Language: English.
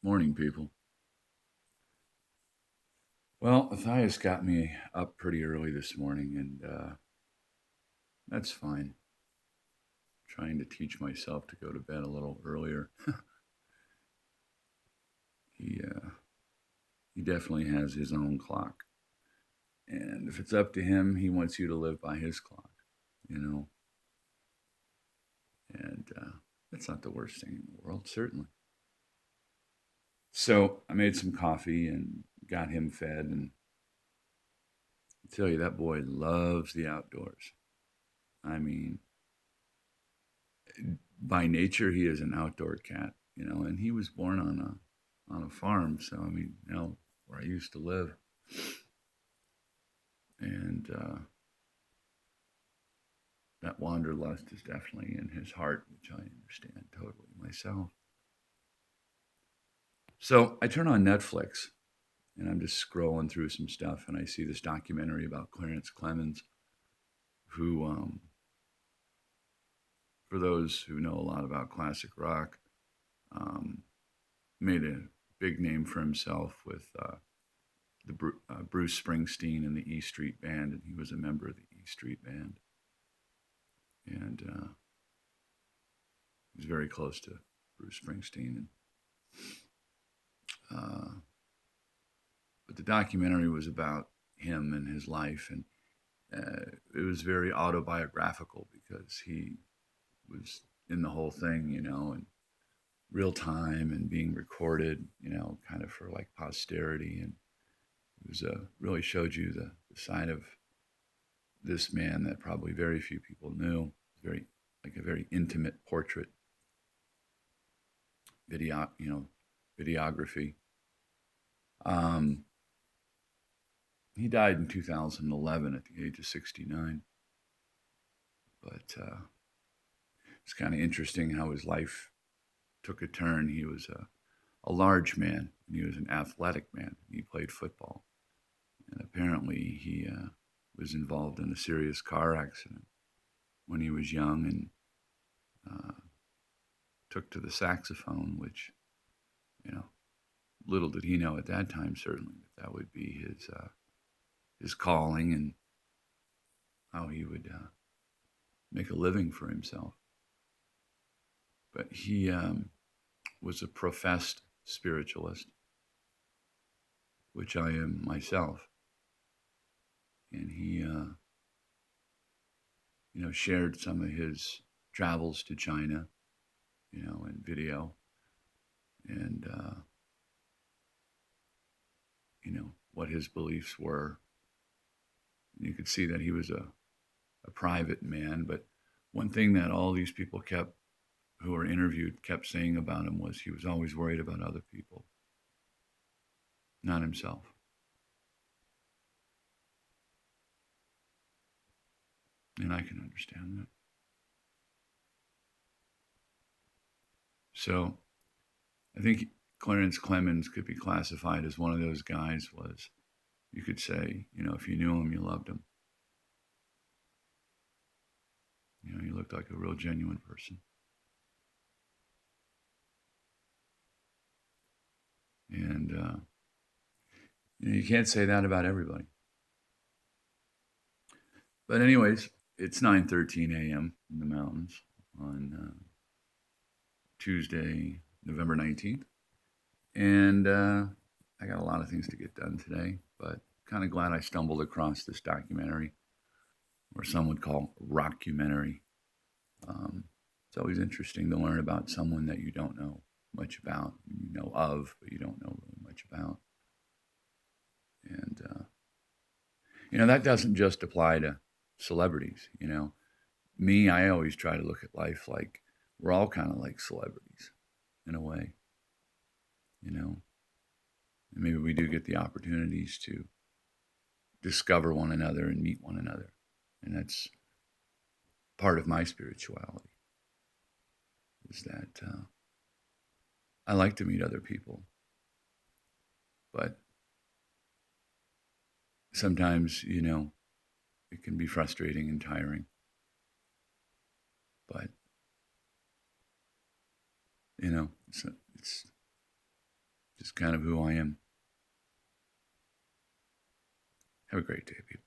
Morning, people. Well, Matthias got me up pretty early this morning, and that's fine. Trying to teach myself to go to bed a little earlier. He definitely has his own clock, and if it's up to him, he wants you to live by his clock, you know. And that's not the worst thing in the world, certainly. So I made some coffee and got him fed, and I tell you, that boy loves the outdoors. I mean, by nature he is an outdoor cat, and he was born on a farm. So I mean, where I used to live, and that wanderlust is definitely in his heart, which I understand totally myself. So I turn on Netflix and I'm just scrolling through some stuff, and I see this documentary about Clarence Clemens, who, for those who know a lot about classic rock, um, made a big name for himself with Bruce Springsteen and the E Street Band, and he was a member of the E Street Band, and he was very close to Bruce Springsteen. And uh, but the documentary was about him and his life, and it was very autobiographical because he was in the whole thing, in real time and being recorded, kind of for like posterity, and it was really showed you the side of this man that probably very few people knew. Very like a very intimate portrait video, videography. Um, he died in 2011 at the age of 69. But it's kind of interesting how his life took a turn. He was a large man, and he was an athletic man. He played football, and apparently he was involved in a serious car accident when he was young, and uh, took to the saxophone, which, you know, little did he know at that time, certainly, that would be his calling and how he would make a living for himself. But he was a professed spiritualist, which I am myself, and he, shared some of his travels to China, in video, and what his beliefs were. You could see that he was a private man, but one thing that all these people who were interviewed kept saying about him was he was always worried about other people, not himself. And I can understand that. So I think Clarence Clemens could be classified as one of those guys. Was, you could say, if you knew him, you loved him. He looked like a real genuine person. And you can't say that about everybody. But anyways, it's 9:13 a.m. in the mountains on Tuesday, November 19th. And I got a lot of things to get done today, but kind of glad I stumbled across this documentary, or some would call rockumentary. It's always interesting to learn about someone that you don't know much about, you know of, but you don't know really much about. And, that doesn't just apply to celebrities. Me, I always try to look at life like we're all kind of like celebrities in a way, you know, and maybe we do get the opportunities to discover one another and meet one another. And that's part of my spirituality, is that I like to meet other people, but sometimes, it can be frustrating and tiring. But, it's kind of who I am. Have a great day, people.